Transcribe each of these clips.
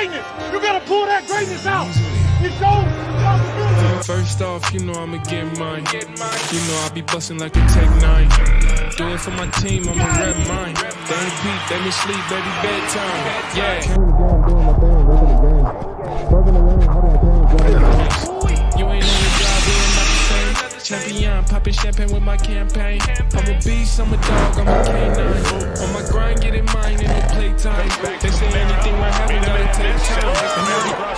greatness. You got to pull that greatness out. It's First off, you know I'ma get mine. You know I be bustin' like a Tech 9. Do it for my team, I'ma rep mine. They ain't peep, they me sleep, baby, bedtime. Yeah. You ain't on the job, doing not the same. Champion, popping champagne with my campaign. I'm a beast, I'm a dog, I'm a canine. On my grind, getting mine in no playtime. They say anything might happen, gotta take time.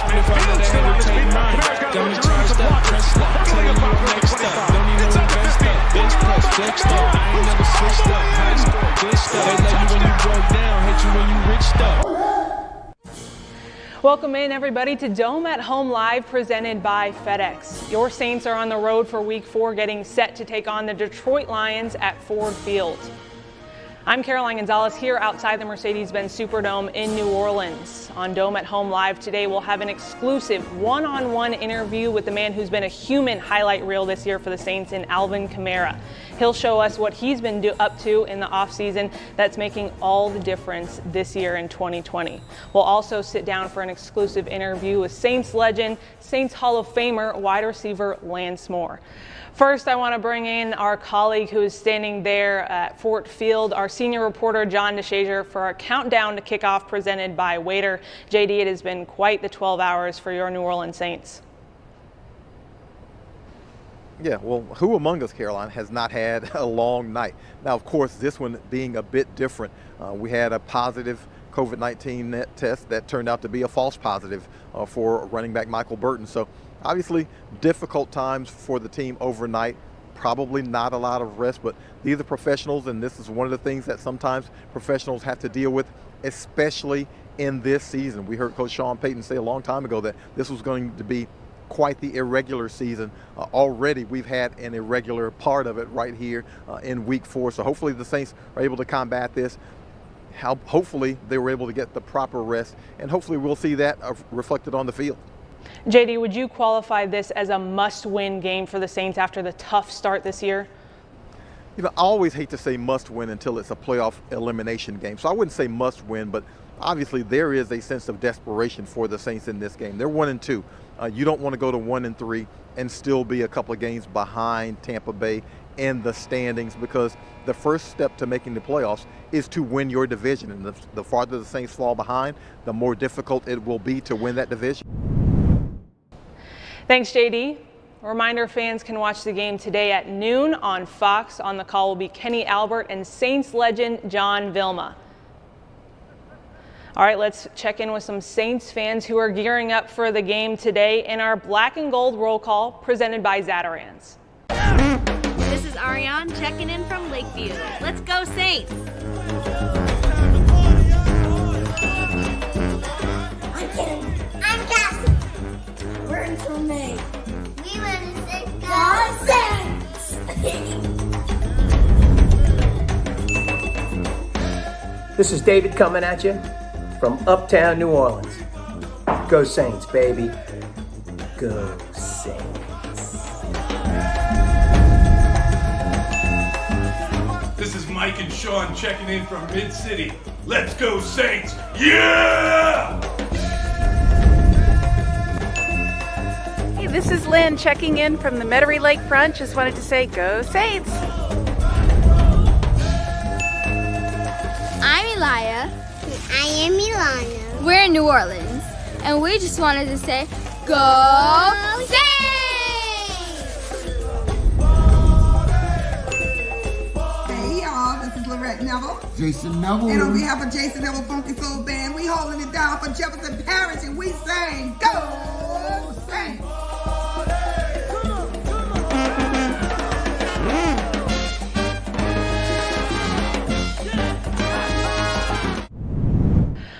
If I let a hater take mine, got me charged up, pressed up, telling you I'm next up. Don't even invest up, bench press, flexed up. I ain't never switched up, high score, glitched up. They love you when you broke down, hate you when you riched up. Welcome in, everybody, to Dome at Home Live, presented by FedEx. Your Saints are on the road for Week 4, getting set to take on the Detroit Lions at Ford Field. I'm Caroline Gonzalez here outside the Mercedes-Benz Superdome in New Orleans. On Dome at Home Live today, we'll have an exclusive one-on-one interview with the man who's been a human highlight reel this year for the Saints in Alvin Kamara. He'll show us what he's been up to in the offseason that's making all the difference this year in 2020. We'll also sit down for an exclusive interview with Saints legend, Saints Hall of Famer, wide receiver Lance Moore. First, I want to bring in our colleague who is standing there at Ford Field, our senior reporter, John DeShazier, for our countdown to kickoff presented by Waiter. JD, it has been quite the 12 hours for your New Orleans Saints. Yeah, well, who among us, Caroline, has not had a long night? Now, of course, this one being a bit different. We had a positive COVID-19 test that turned out to be a false positive for running back Michael Burton. So obviously difficult times for the team overnight, probably not a lot of rest, but these are professionals, and this is one of the things that sometimes professionals have to deal with, especially in this season. We heard Coach Sean Payton say a long time ago that this was going to be quite the irregular season. Already we've had an irregular part of it right here in Week 4, so hopefully the Saints are able to combat this. Hopefully they were able to get the proper rest, and hopefully we'll see that reflected on the field. JD, would you qualify this as a must-win game for the Saints after the tough start this year? You know, I always hate to say must-win until it's a playoff elimination game. So I wouldn't say must-win, but obviously there is a sense of desperation for the Saints in this game. They're 1-2. You don't want to go to 1-3 and still be a couple of games behind Tampa Bay in the standings, because the first step to making the playoffs is to win your division. And the farther the Saints fall behind, the more difficult it will be to win that division. Thanks, JD. A reminder, fans can watch the game today at noon on Fox. On the call will be Kenny Albert and Saints legend John Vilma. All right, let's check in with some Saints fans who are gearing up for the game today in our black and gold roll call presented by Zatarans. This is Ariane checking in from Lakeview. Let's go Saints! I'm kidding. I'm Cassie. We're in from May. We want to say go Saints! This is David coming at you from Uptown New Orleans. Go Saints, baby. Go Saints. This is Mike and Sean checking in from Mid-City. Let's go Saints! Yeah! Hey, this is Lynn checking in from the Metairie Lakefront. Just wanted to say go Saints! I'm Elia. I am Milana. We're in New Orleans, and we just wanted to say, go Saints! Hey y'all, this is Lorette Neville. Jason Neville. And on behalf of Jason Neville Funky Soul Band, we holding it down for Jefferson Parish, and we saying, go Saints!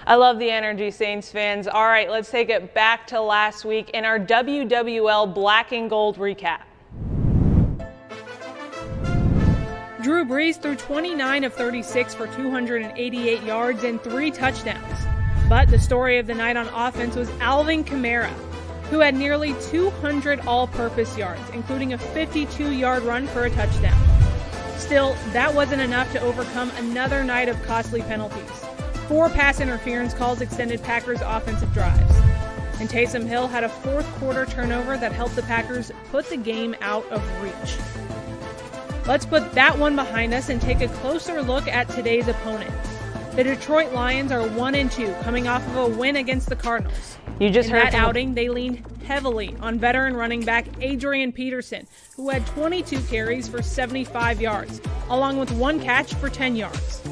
I love the energy, Saints fans. All right, let's take it back to last week in our WWL Black and Gold recap. Drew Brees threw 29 of 36 for 288 yards and 3 touchdowns. But the story of the night on offense was Alvin Kamara, who had nearly 200 all-purpose yards, including a 52-yard run for a touchdown. Still, that wasn't enough to overcome another night of costly penalties. 4 pass interference calls extended Packers' offensive drives. And Taysom Hill had a fourth-quarter turnover that helped the Packers put the game out of reach. Let's put that one behind us and take a closer look at today's opponent. The Detroit Lions are 1-2, coming off of a win against the Cardinals. In that outing, they leaned heavily on veteran running back Adrian Peterson, who had 22 carries for 75 yards, along with 1 catch for 10 yards.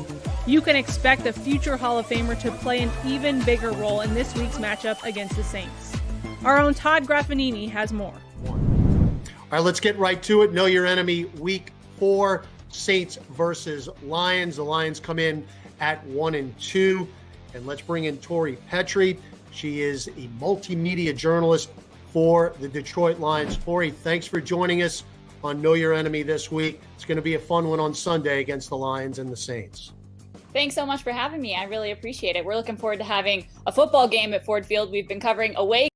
You can expect the future Hall of Famer to play an even bigger role in this week's matchup against the Saints. Our own Todd Graffinini has more. All right, let's get right to it. Know your enemy, week 4, Saints versus Lions. The Lions come in at 1-2. And let's bring in Tori Petrie. She is a multimedia journalist for the Detroit Lions. Tori, thanks for joining us on Know Your Enemy this week. It's going to be a fun one on Sunday against the Lions and the Saints. Thanks so much for having me. I really appreciate it. We're looking forward to having a football game at Ford Field. We've been covering away.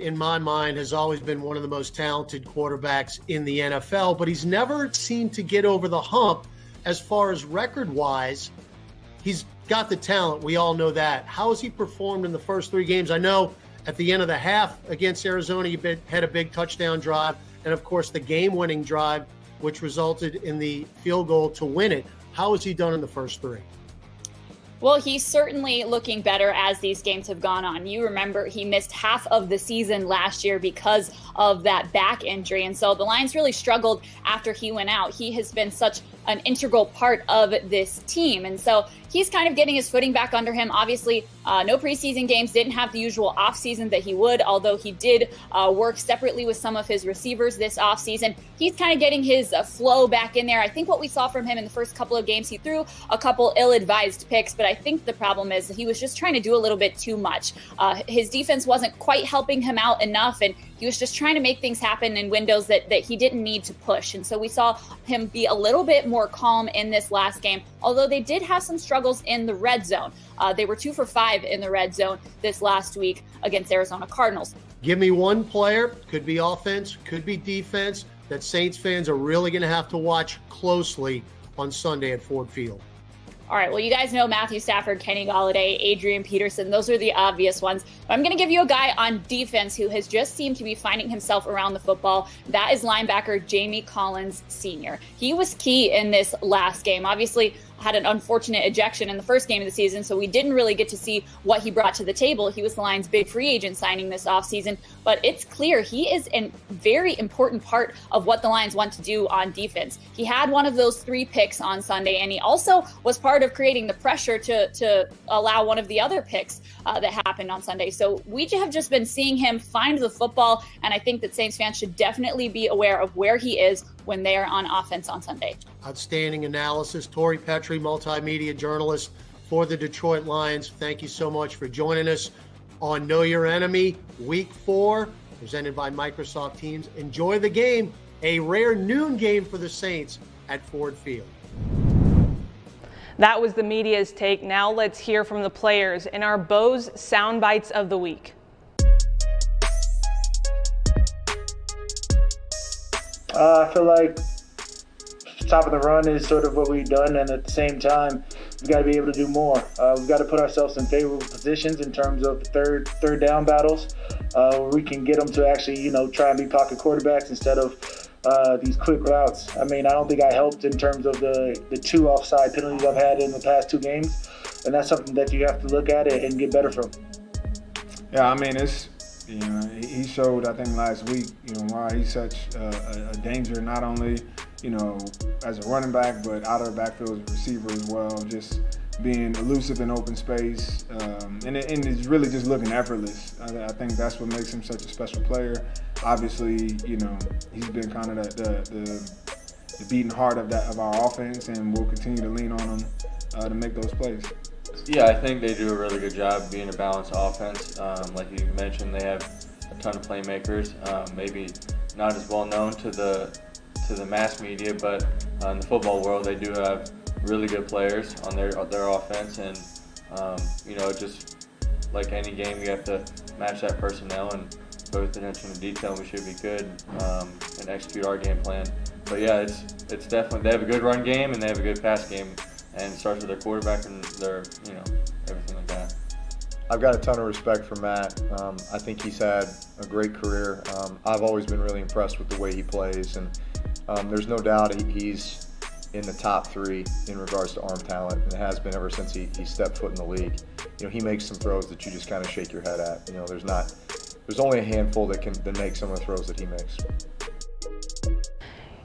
In my mind, has always been one of the most talented quarterbacks in the NFL, but he's never seemed to get over the hump as far as record-wise. He's got the talent. We all know that. How has he performed in the first 3 games? I know at the end of the half against Arizona, he had a big touchdown drive, and of course the game-winning drive, which resulted in the field goal to win it. How has he done in the first 3? Well, he's certainly looking better as these games have gone on. You remember he missed half of the season last year because of that back injury. And so the Lions really struggled after he went out. He has been such an integral part of this team. And so he's kind of getting his footing back under him. Obviously, no preseason games, didn't have the usual offseason that he would, although he did work separately with some of his receivers this offseason. He's kind of getting his flow back in there. I think what we saw from him in the first couple of games, he threw a couple ill-advised picks, but I think the problem is that he was just trying to do a little bit too much. His defense wasn't quite helping him out enough, and he was just trying to make things happen in windows that he didn't need to push. And so we saw him be a little bit more calm in this last game, although they did have some struggles in the red zone. They were 2 for 5 in the red zone this last week against Arizona Cardinals. Give me one player, could be offense, could be defense, that Saints fans are really going to have to watch closely on Sunday at Ford Field. All right, well, you guys know Matthew Stafford, Kenny Golladay, Adrian Peterson. Those are the obvious ones. But I'm going to give you a guy on defense who has just seemed to be finding himself around the football. That is linebacker Jamie Collins Sr. He was key in this last game. Obviously, had an unfortunate ejection in the first game of the season, so we didn't really get to see what he brought to the table. He was the Lions' big free agent signing this offseason, but it's clear he is a very important part of what the Lions want to do on defense. He had one of those 3 picks on Sunday, and he also was part of creating the pressure to allow one of the other picks that happened on Sunday. So we have just been seeing him find the football, and I think that Saints fans should definitely be aware of where he is when they are on offense on Sunday. Outstanding analysis. Tori Petrie, multimedia journalist for the Detroit Lions. Thank you so much for joining us on Know Your Enemy, Week 4, presented by Microsoft Teams. Enjoy the game, a rare noon game for the Saints at Ford Field. That was the media's take. Now let's hear from the players in our Bose Soundbites of the Week. I feel like top of the run is sort of what we've done, and at the same time, we've got to be able to do more. We've got to put ourselves in favorable positions in terms of third down battles, where we can get them to actually, try and be pocket quarterbacks instead of these quick routes. I mean, I don't think I helped in terms of the 2 offside penalties I've had in the past 2 games, and that's something that you have to look at it and get better from. Yeah, I mean, it's. He showed, I think, last week, why he's such a danger, not only, as a running back, but out of the backfield as a receiver as well, just being elusive in open space, and it's really just looking effortless. I think that's what makes him such a special player. Obviously, he's been kind of the beating heart of our offense, and we'll continue to lean on him to make those plays. Yeah, I think they do a really good job being a balanced offense. Like you mentioned, they have a ton of playmakers. Maybe not as well known to the mass media, but in the football world, they do have really good players on their offense. And just like any game, you have to match that personnel. And both attention to detail, and we should be good and execute our game plan. But yeah, it's definitely, they have a good run game and they have a good pass game, and it starts with their quarterback and their, everything like that. I've got a ton of respect for Matt. I think he's had a great career. I've always been really impressed with the way he plays, and there's no doubt he's in the top 3 in regards to arm talent, and has been ever since he stepped foot in the league. He makes some throws that you just kind of shake your head at. There's only a handful that can make some of the throws that he makes.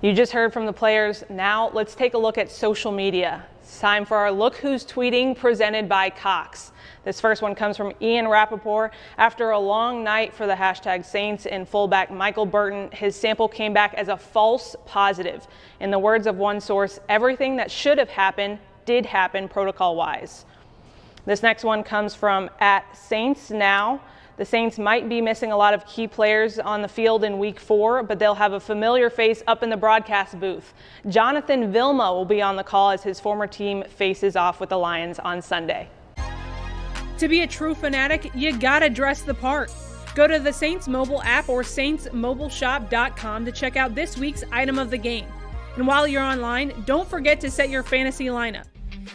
You just heard from the players. Now let's take a look at social media. It's time for our Look Who's Tweeting presented by Cox. This first one comes from Ian Rappaport. After a long night for the hashtag Saints and fullback Michael Burton, his sample came back as a false positive. In the words of one source, everything that should have happened did happen protocol-wise. This next one comes from @SaintsNow. The Saints might be missing a lot of key players on the field in week 4, but they'll have a familiar face up in the broadcast booth. Jonathan Vilma will be on the call as his former team faces off with the Lions on Sunday. To be a true fanatic, you gotta dress the part. Go to the Saints mobile app or saintsmobileshop.com to check out this week's item of the game. And while you're online, don't forget to set your fantasy lineup.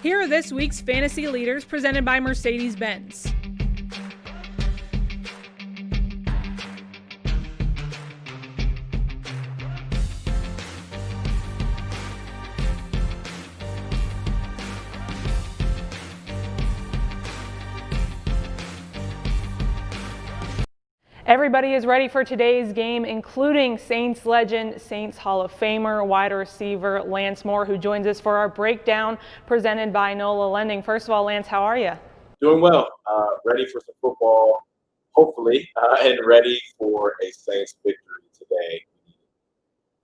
Here are this week's fantasy leaders presented by Mercedes-Benz. Everybody is ready for today's game, including Saints legend, Saints Hall of Famer, wide receiver Lance Moore, who joins us for our breakdown presented by NOLA Lending. First of all, Lance, how are you? Doing well. Ready for some football, hopefully, and ready for a Saints victory today.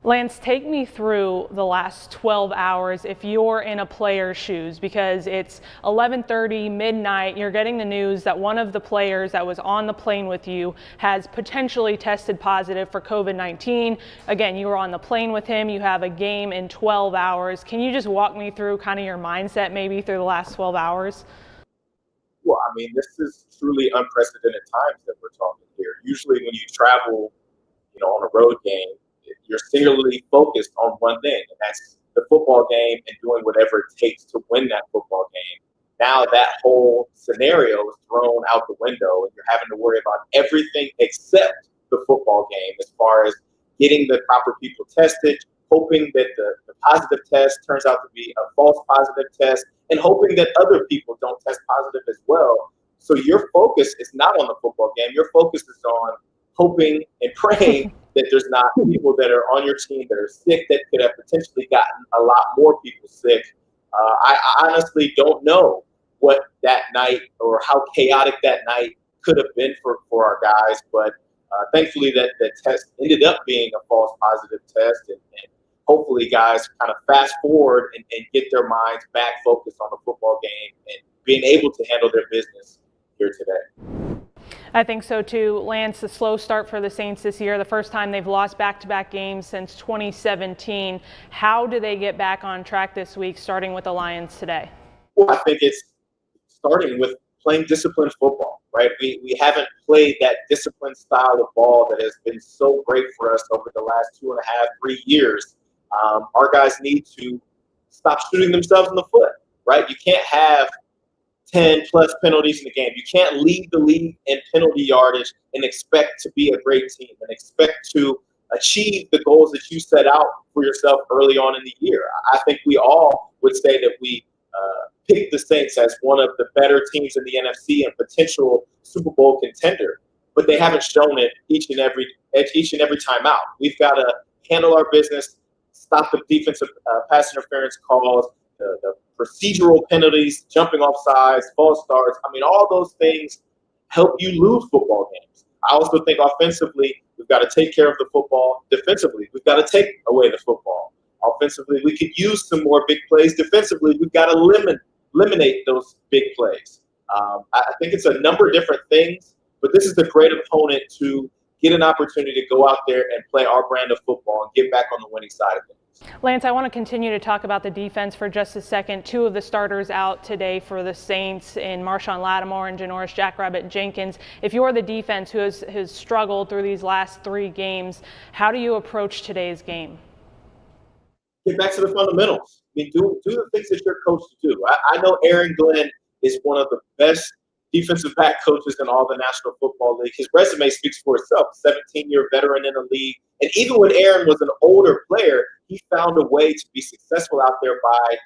Lance, take me through the last 12 hours if you're in a player's shoes, because it's 11:30, midnight. You're getting the news that one of the players that was on the plane with you has potentially tested positive for COVID-19. Again, you were on the plane with him. You have a game in 12 hours. Can you just walk me through kind of your mindset maybe through the last 12 hours? Well, I mean, this is truly unprecedented times that we're talking here. Usually when you travel, on a road game, you're singularly focused on one thing, and that's the football game and doing whatever it takes to win that football game. Now that whole scenario is thrown out the window, and you're having to worry about everything except the football game as far as getting the proper people tested, hoping that the positive test turns out to be a false positive test, and hoping that other people don't test positive as well. So your focus is not on the football game. Your focus is on hoping and praying that there's not people that are on your team that are sick that could have potentially gotten a lot more people sick. I honestly don't know what that night or how chaotic that night could have been for our guys, but thankfully that test ended up being a false positive test, and hopefully guys kind of fast forward and get their minds back focused on the football game and being able to handle their business here today. I think so too. Lance, a slow start for the Saints this year, the first time they've lost back-to-back games since 2017. How do they get back on track this week, starting with the Lions today? Well, I think it's starting with playing disciplined football, right? We haven't played that disciplined style of ball that has been so great for us over the last 2.5, 3 years. Our guys need to stop shooting themselves in the foot, right? You can't have 10-plus penalties in the game. You can't lead the league in penalty yardage and expect to be a great team and expect to achieve the goals that you set out for yourself early on in the year. I think we all would say that we picked the Saints as one of the better teams in the NFC and potential Super Bowl contender, but they haven't shown it each and every time out. We've got to handle our business, stop the defensive pass interference calls, the procedural penalties, jumping off sides, false starts. I mean, all those things help you lose football games. I also think offensively, we've got to take care of the football. Defensively, we've got to take away the football. Offensively, we could use some more big plays. Defensively, we've got to eliminate those big plays. I think it's a number of different things, but this is a great opponent to get an opportunity to go out there and play our brand of football and get back on the winning side of things. Lance, I want to continue to talk about the defense for just a second. Two of the starters out today for the Saints in Marshawn Lattimore and Janoris Jackrabbit Jenkins. If you're the defense who has struggled through these last 3 games, how do you approach today's game? Get back to the fundamentals. I mean, do the things that you're coached to do. I know Aaron Glenn is one of the best defensive back coaches in all the National Football League. His resume speaks for itself. 17-year veteran in the league. And even when Aaron was an older player, he found a way to be successful out there by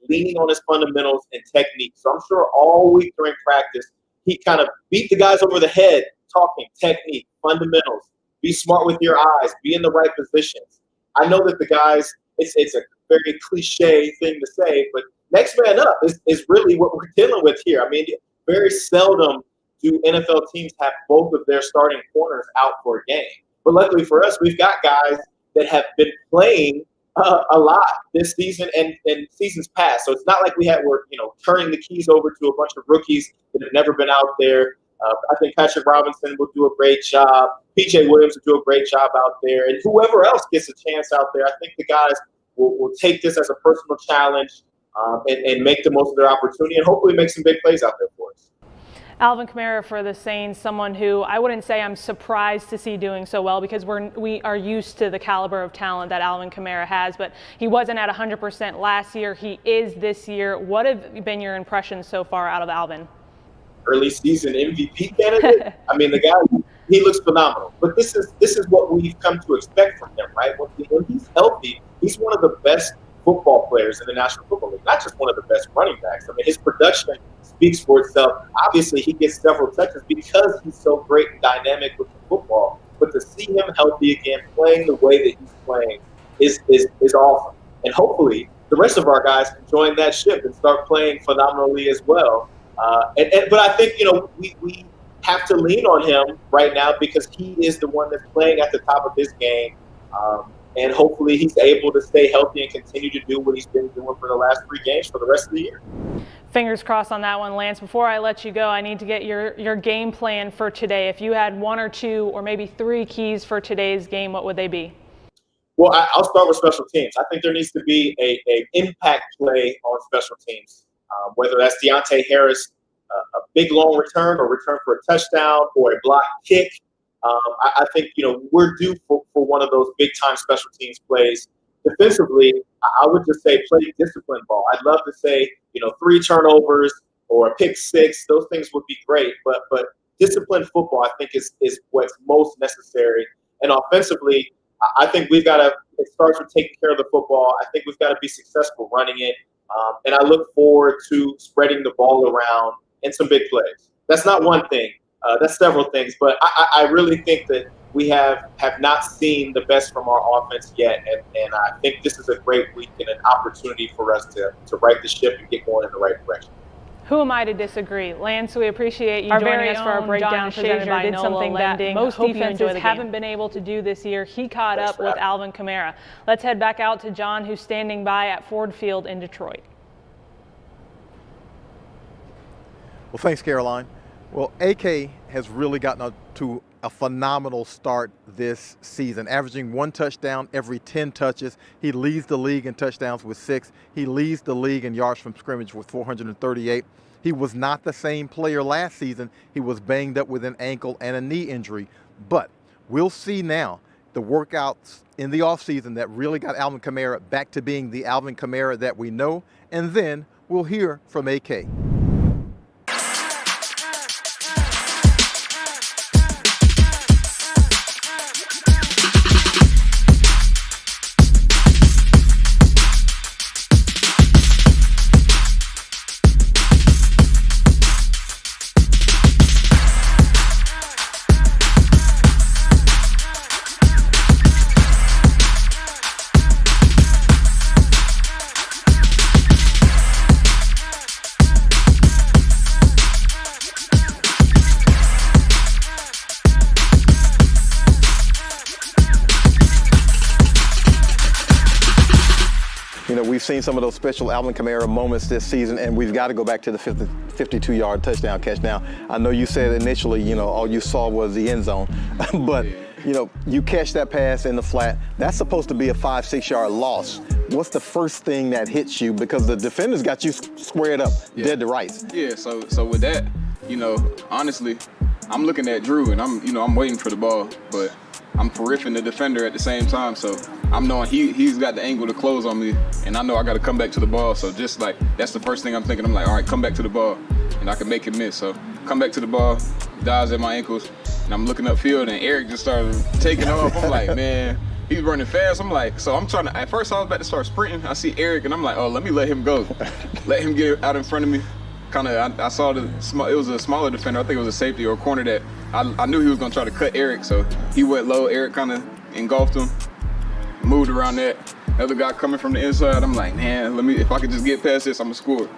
leaning on his fundamentals and technique. So I'm sure all week during practice, he kind of beat the guys over the head, talking technique, fundamentals, be smart with your eyes, be in the right positions. I know that the guys, it's a very cliche thing to say, but next man up is really what we're dealing with here. I mean, very seldom do NFL teams have both of their starting corners out for a game. But luckily for us, we've got guys that have been playing a lot this season and seasons past. So it's not like we're turning the keys over to a bunch of rookies that have never been out there. I think Patrick Robinson will do a great job. PJ Williams will do a great job out there. And whoever else gets a chance out there, I think the guys will take this as a personal challenge and make the most of their opportunity and hopefully make some big plays out there for us. Alvin Kamara for the Saints, someone who I wouldn't say I'm surprised to see doing so well because we are used to the caliber of talent that Alvin Kamara has, but he wasn't at 100% last year. He is this year. What have been your impressions so far out of Alvin? Early season MVP candidate. I mean, the guy, he looks phenomenal. But this is what we've come to expect from him, right? When he's healthy, he's one of the best football players in the National Football League, not just one of the best running backs. I mean, his production speaks for itself. Obviously, he gets several touches because he's so great and dynamic with the football. But to see him healthy again, playing the way that he's playing is awesome. And hopefully, the rest of our guys can join that ship and start playing phenomenally as well. But I think, we have to lean on him right now because he is the one that's playing at the top of his game. And hopefully he's able to stay healthy and continue to do what he's been doing for the last 3 games for the rest of the year. Fingers crossed on that one, Lance. Before I let you go, I need to get your game plan for today. If you had 1 or 2 or maybe 3 keys for today's game, what would they be? Well, I'll start with special teams. I think there needs to be a impact play on special teams, whether that's Deontay Harris, a big long return or return for a touchdown or a block kick. I think, we're due for one of those big-time special teams plays. Defensively, I would just say play disciplined ball. I'd love to say, 3 turnovers or a pick 6. Those things would be great. But disciplined football, I think, is what's most necessary. And offensively, I think we've got to – it starts with taking care of the football. I think we've got to be successful running it. And I look forward to spreading the ball around and some big plays. That's not one thing. That's several things, but I really think that we have not seen the best from our offense yet, and I think this is a great week and an opportunity for us to right the ship and get going in the right direction. Who am I to disagree? Lance, we appreciate you joining us for our breakdown. Presented by did something that most defenses haven't been able to do this year. He caught up with Alvin Kamara. Let's head back out to John, who's standing by at Ford Field in Detroit. Well, thanks, Caroline. Well, AK has really gotten to a phenomenal start this season, averaging 1 touchdown every 10 touches. He leads the league in touchdowns with 6. He leads the league in yards from scrimmage with 438. He was not the same player last season. He was banged up with an ankle and a knee injury. But we'll see now the workouts in the offseason that really got Alvin Kamara back to being the Alvin Kamara that we know. And then we'll hear from AK. We've seen some of those special Alvin Kamara moments this season, and we've got to go back to the 52-yard touchdown catch. Now, I know you said initially, all you saw was the end zone, but you catch that pass in the flat. That's supposed to be a 5-6 yard loss. What's the first thing that hits you? Because the defenders got you squared up, dead to rights. Yeah, so with that, honestly, I'm looking at Drew and I'm waiting for the ball, but I'm terrific the defender at the same time. So I'm knowing he's got the angle to close on me, and I know I got to come back to the ball. So just like that's the first thing I'm thinking. I'm like, all right, come back to the ball, and I can make him miss. So come back to the ball, dives at my ankles, and I'm looking upfield, and Eric just started taking off. I'm like, man, he's running fast. I'm like, so I'm trying to. At first, I was about to start sprinting. I see Eric, and I'm like, oh, let me let him go, let him get out in front of me. I saw it was a smaller defender. I think it was a safety or a corner that I knew he was going to try to cut Eric, so he went low. Eric kind of engulfed him, moved around that. Other guy coming from the inside, I'm like, man, if I could just get past this, I'm going to score.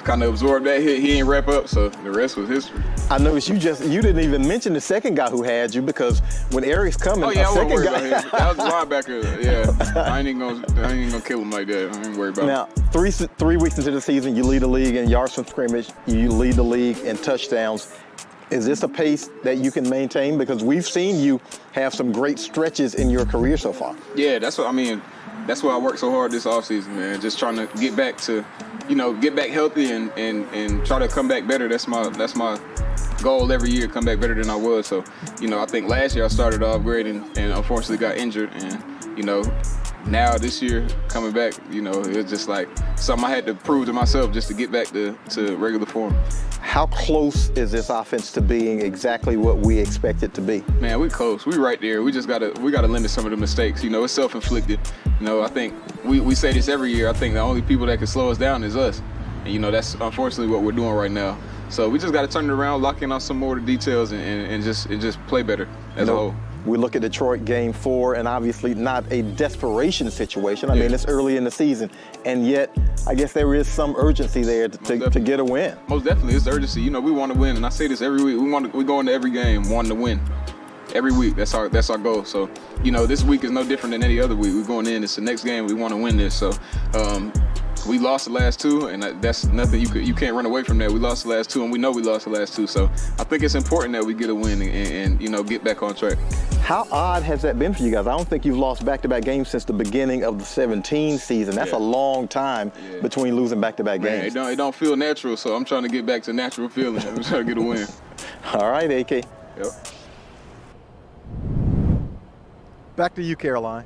Kind of absorbed that hit. He ain't wrap up, so the rest was history. I noticed you didn't even mention the second guy who had you, because when Eric's coming, I wasn't worried about him. That was a linebacker. Yeah, I ain't gonna kill him like that. I ain't worried about him. Now, 3 weeks into the season, you lead the league in yards from scrimmage. You lead the league in touchdowns. Is this a pace that you can maintain? Because we've seen you have some great stretches in your career so far. Yeah, that's what I mean. That's why I worked so hard this offseason, man. Just trying to get back to, get back healthy and try to come back better. That's my goal every year, come back better than I was. So, I think last year I started off great and unfortunately got injured. And, now this year coming back, it's just like something I had to prove to myself just to get back to regular form. How close is this offense to being exactly what we expect it to be? Man, we close. We right there. We gotta limit some of the mistakes. It's self-inflicted. I think we say this every year. I think the only people that can slow us down is us. And that's unfortunately what we're doing right now. So we just gotta turn it around, lock in on some more of the details and just play better as a whole. We look at Detroit game 4, and obviously not a desperation situation. I mean, it's early in the season, and yet I guess there is some urgency there to get a win. Most definitely, it's urgency. We want to win, and I say this every week. We go into every game wanting to win. Every week, that's our goal. So, this week is no different than any other week. We're going in. It's the next game. We want to win this. So, we lost the last 2, and that's nothing you can't run away from that. We lost the last 2, and we know we lost the last 2. So, I think it's important that we get a win and get back on track. How odd has that been for you guys? I don't think you've lost back-to-back games since the beginning of the 17 season. That's a long time between losing back-to-back games. It don't feel natural, so I'm trying to get back to natural feeling. I'm trying to get a win. All right, AK. Yep. Back to you, Caroline.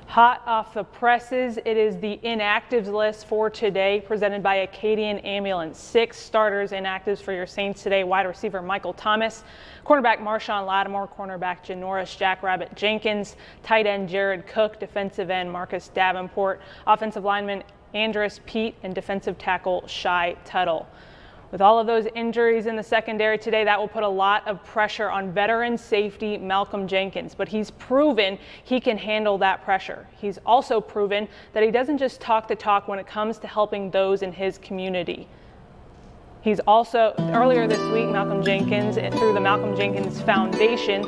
Hot off the presses, it is the inactives list for today, presented by Acadian Ambulance. 6 starters inactives for your Saints today. Wide receiver Michael Thomas, cornerback Marshawn Lattimore, cornerback Janoris Jackrabbit Jenkins, tight end Jared Cook, defensive end Marcus Davenport, offensive lineman Andrus Pete, and defensive tackle Shai Tuttle. With all of those injuries in the secondary today, that will put a lot of pressure on veteran safety Malcolm Jenkins, but he's proven he can handle that pressure. He's also proven that he doesn't just talk the talk when it comes to helping those in his community. He's also, earlier this week, Malcolm Jenkins, through the Malcolm Jenkins Foundation,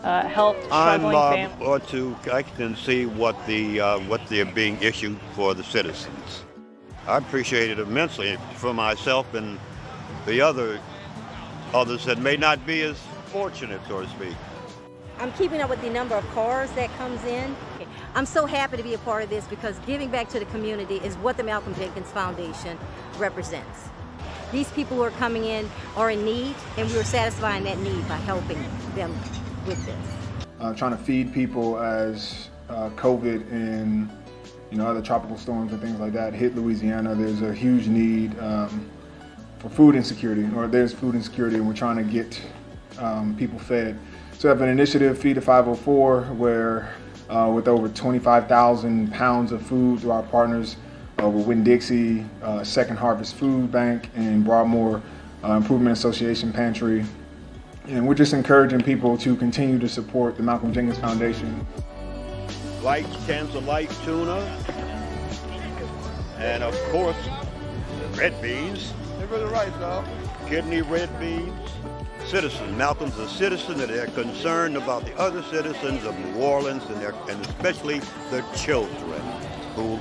helped struggling families. I can see what they're being issued for the citizens. I appreciate it immensely for myself and the others that may not be as fortunate, so to speak. I'm keeping up with the number of cars that comes in. I'm so happy to be a part of this because giving back to the community is what the Malcolm Jenkins Foundation represents. These people who are coming in are in need, and we are satisfying that need by helping them with this. Trying to feed people as COVID and other tropical storms and things like that hit Louisiana. There's a huge need for food insecurity, or there's food insecurity, and we're trying to get people fed. So I have an initiative, Feed the 504, where with over 25,000 pounds of food through our partners with Winn-Dixie, Second Harvest Food Bank, and Broadmoor Improvement Association Pantry. And we're just encouraging people to continue to support the Malcolm Jenkins Foundation. Light cans of light tuna, and of course, red beans. They're the right, dog. Kidney red beans. Citizens. Malcolm's a citizen, and they're concerned about the other citizens of New Orleans, and especially the children, who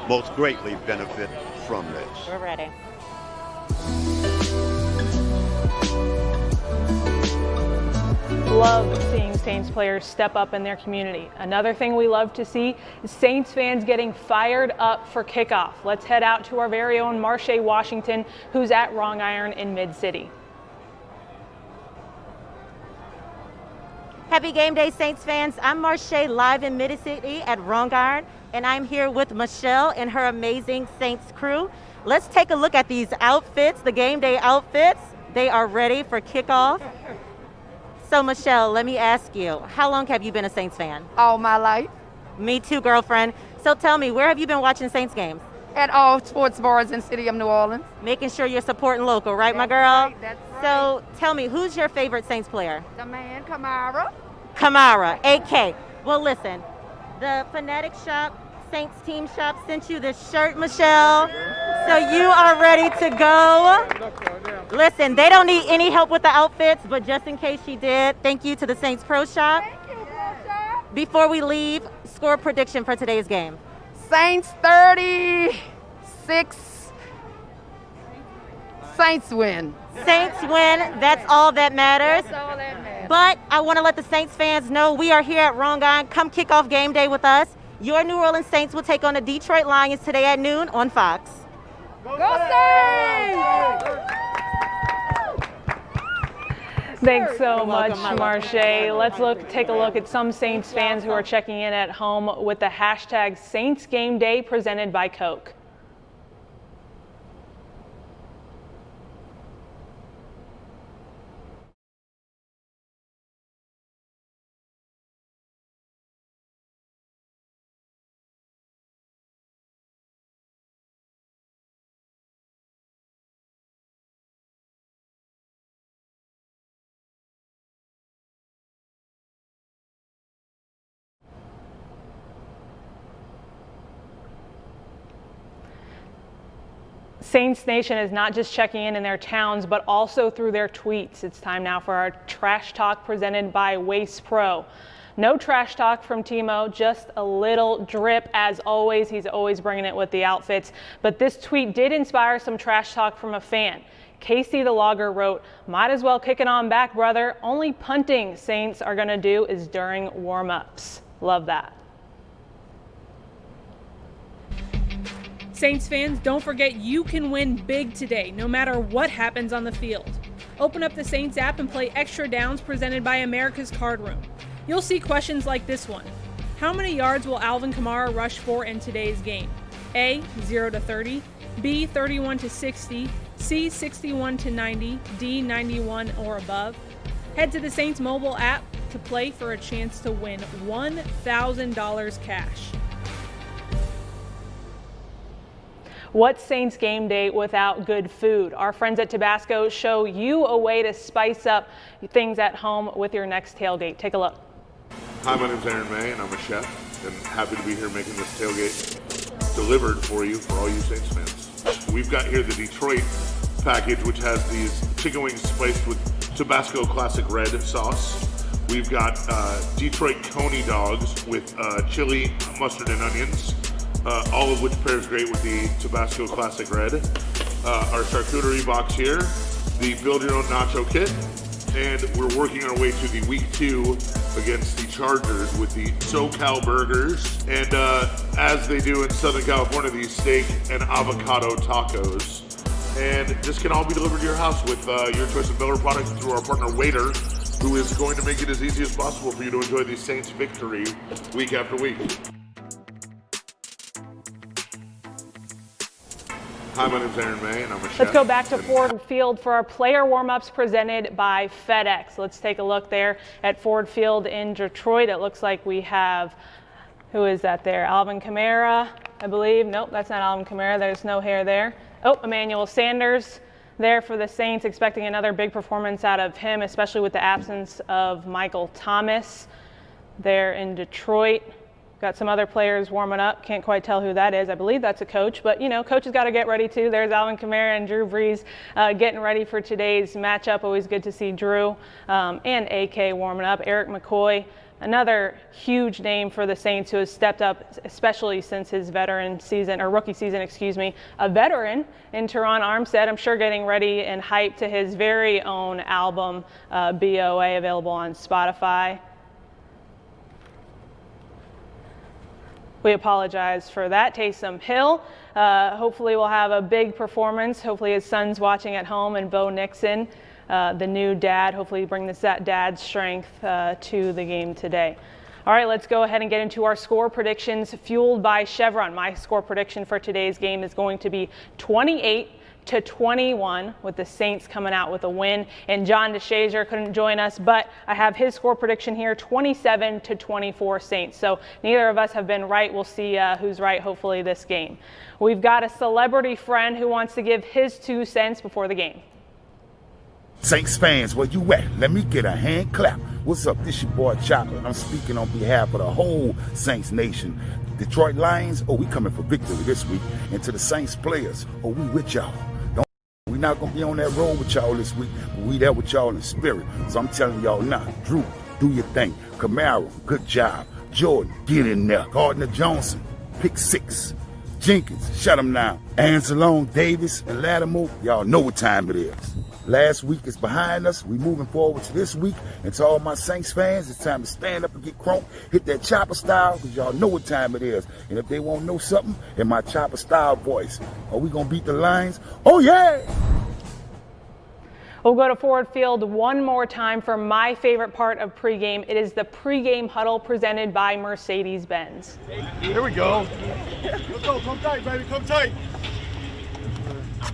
most greatly benefit from this. We're ready. love seeing Saints players step up in their community. Another thing we love to see is Saints fans getting fired up for kickoff. Let's head out to our very own Marche Washington, who's at Wrong Iron in Mid-City. Happy game day, Saints fans. I'm Marche live in Mid-City at Wrong Iron, and I'm here with Michelle and her amazing Saints crew. Let's take a look at these outfits, the game day outfits. They are ready for kickoff. So Michelle, let me ask you, how long have you been a Saints fan? All my life. Me too, girlfriend. So tell me, where have you been watching Saints games? At all sports bars in the city of New Orleans. Making sure you're supporting local, right, my girl? Right, that's right. So tell me, who's your favorite Saints player? The man, Kamara. Kamara, AK. Well, listen, the Fanatic Shop, Saints Team Shop sent you this shirt, Michelle. So you are ready to go. Listen, they don't need any help with the outfits, but just in case she did, thank you to the Saints Pro Shop. Thank you, Pro Shop. Before we leave, score prediction for today's game. Saints 36. Saints win. Saints win. That's all that matters. That's all that matters. But I want to let the Saints fans know we are here at Wrong Iron. Come kick off game day with us. Your New Orleans Saints will take on the Detroit Lions today at noon on Fox. Go Saints! Thanks so much, Marche. Let's take a look at some Saints fans who are checking in at home with the hashtag Saints Game Day presented by Coke. Saints Nation is not just checking in their towns, but also through their tweets. It's time now for our Trash Talk presented by Waste Pro. No trash talk from Timo, just a little drip as always. He's always bringing it with the outfits. But this tweet did inspire some trash talk from a fan. Casey the Logger wrote, "Might as well kick it on back, brother. Only punting Saints are going to do is during warm-ups." Love that. Saints fans, don't forget you can win big today, no matter what happens on the field. Open up the Saints app and play Extra Downs presented by America's Card Room. You'll see questions like this one. How many yards will Alvin Kamara rush for in today's game? A, 0 to 30, B, 31 to 60, C, 61 to 90, D, 91 or above. Head to the Saints mobile app to play for a chance to win $1,000 cash. What's Saints game day without good food? Our friends at Tabasco show you a way to spice up things at home with your next tailgate. Take a look. Hi, my name's Aaron May, and I'm a chef, and happy to be here making this tailgate delivered for you, for all you Saints fans. We've got here the Detroit package, which has these chicken wings spiced with Tabasco Classic Red sauce. We've got Detroit Coney dogs with chili, mustard, and onions. All of which pairs great with the Tabasco Classic Red. Our charcuterie box here, the Build Your Own Nacho Kit, and we're working our way to the Week 2 against the Chargers with the SoCal Burgers, and as they do in Southern California, these steak and avocado tacos. And this can all be delivered to your house with your choice of Miller products through our partner Waiter, who is going to make it as easy as possible for you to enjoy the Saints victory week after week. Hi, my name's Aaron May, and I'm a chef. Let's go back to Ford Field for our player warm-ups presented by FedEx. Let's take a look there at Ford Field in Detroit. It looks like we have, who is that there? Alvin Kamara, I believe. Nope, that's not Alvin Kamara. There's no hair there. Oh, Emmanuel Sanders there for the Saints, expecting another big performance out of him, especially with the absence of Michael Thomas there in Detroit. Got some other players warming up. Can't quite tell who that is. I believe that's a coach, but coach has got to get ready too. There's Alvin Kamara and Drew Brees getting ready for today's matchup. Always good to see Drew and AK warming up. Eric McCoy Another huge name for the Saints who has stepped up, especially since his rookie season, a veteran in Teron Armstead. I'm sure getting ready and hyped to his very own album, BOA, available on Spotify. We apologize for that. Taysom Hill, hopefully will have a big performance. Hopefully his son's watching at home, and Bo Nixon, the new dad, hopefully bring that dad strength to the game today. All right, let's go ahead and get into our score predictions fueled by Chevron. My score prediction for today's game is going to be 28-21, with the Saints coming out with a win. And John DeShazier couldn't join us, but I have his score prediction here, 27-24 Saints. So neither of us have been right. We'll see who's right, hopefully, this game. We've got a celebrity friend who wants to give his 2 cents before the game. Saints fans, where you at? Let me get a hand clap. What's up? This your boy Chopper, and I'm speaking on behalf of the whole Saints Nation. Detroit Lions, we coming for victory this week. And to the Saints players, we with y'all. We're not going to be on that road with y'all this week, but we there with y'all in spirit. So I'm telling y'all now, Drew, do your thing. Camaro, good job. Jordan, get in there. Gardner-Johnson, pick 6. Jenkins, shut him down. Anzalone, Davis, and Lattimore, y'all know what time it is. Last week is behind us. We moving forward to this week. And to all my Saints fans, it's time to stand up and get crunk. Hit that Chopper style, because y'all know what time it is. And if they want to know something, in my Chopper style voice, are we going to beat the Lions? Oh, yeah! We'll go to Ford Field one more time for my favorite part of pregame. It is the Pregame Huddle presented by Mercedes-Benz. Here we go. Let's go. Come tight, baby. Come tight.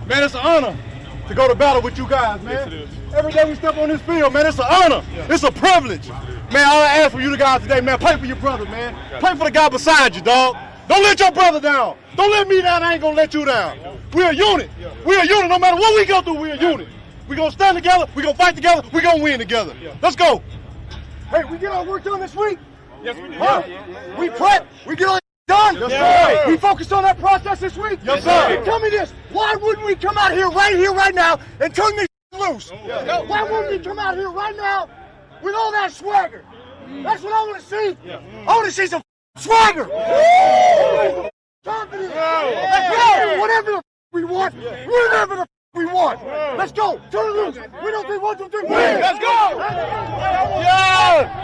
Man, it's an honor to go to battle with you guys, man. Yes, every day we step on this field, man, it's an honor. Yeah. It's a privilege. Man, all I ask for you guys today, man, play for your brother, man. Yeah. Play for the guy beside you, dog. Don't let your brother down. Don't let me down. I ain't going to let you down. Yeah. We're a unit. Yeah. We're a unit. No matter what we go through, we're a unit. We're going to stand together. We're going to fight together. We're going to win together. Yeah. Let's go. Hey, we get our work done this week? Yes, we did. Huh? Yeah. We prep. We get our done. Yes, sir. We focused on that process this week. Yes, sir. Tell me this. Why wouldn't we come out here, right now, and turn this loose? Yeah. Why wouldn't we come out here right now with all that swagger? That's what I want to see. Yeah. I want to see some swagger. Confidence. Let's go. Whatever the we want, whatever the we want. Let's go. Turn it loose. We don't think 1, 2, 3. Let's go. Yeah.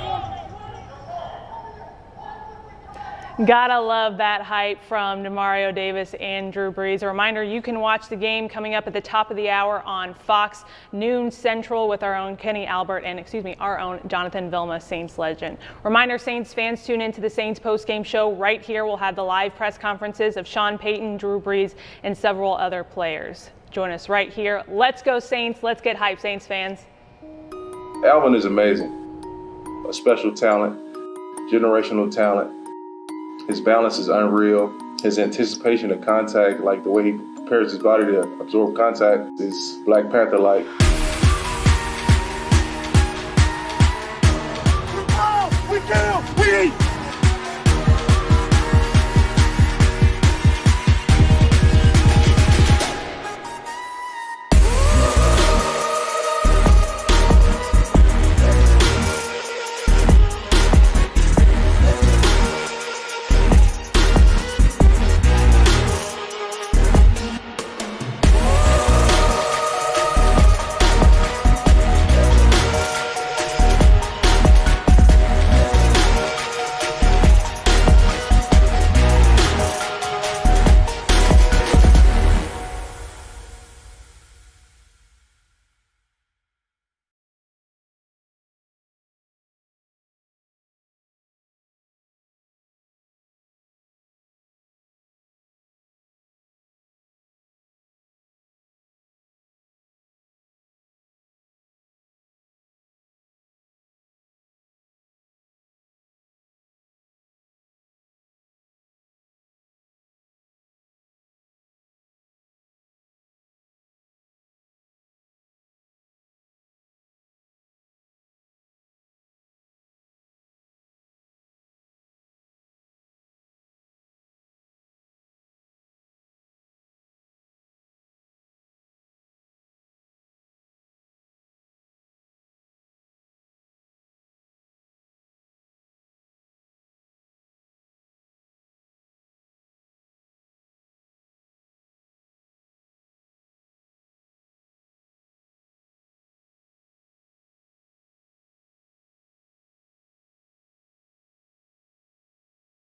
Gotta love that hype from Demario Davis and Drew Brees. A reminder, you can watch the game coming up at the top of the hour on Fox, noon Central, with our own Kenny Albert and, our own Jonathan Vilma, Saints legend. Reminder, Saints fans, tune into the Saints postgame show right here. We'll have the live press conferences of Sean Payton, Drew Brees, and several other players. Join us right here. Let's go Saints. Let's get hype, Saints fans. Alvin is amazing. A special talent, generational talent. His balance is unreal. His anticipation of contact, like the way he prepares his body to absorb contact, is Black Panther-like. We kill, we eat.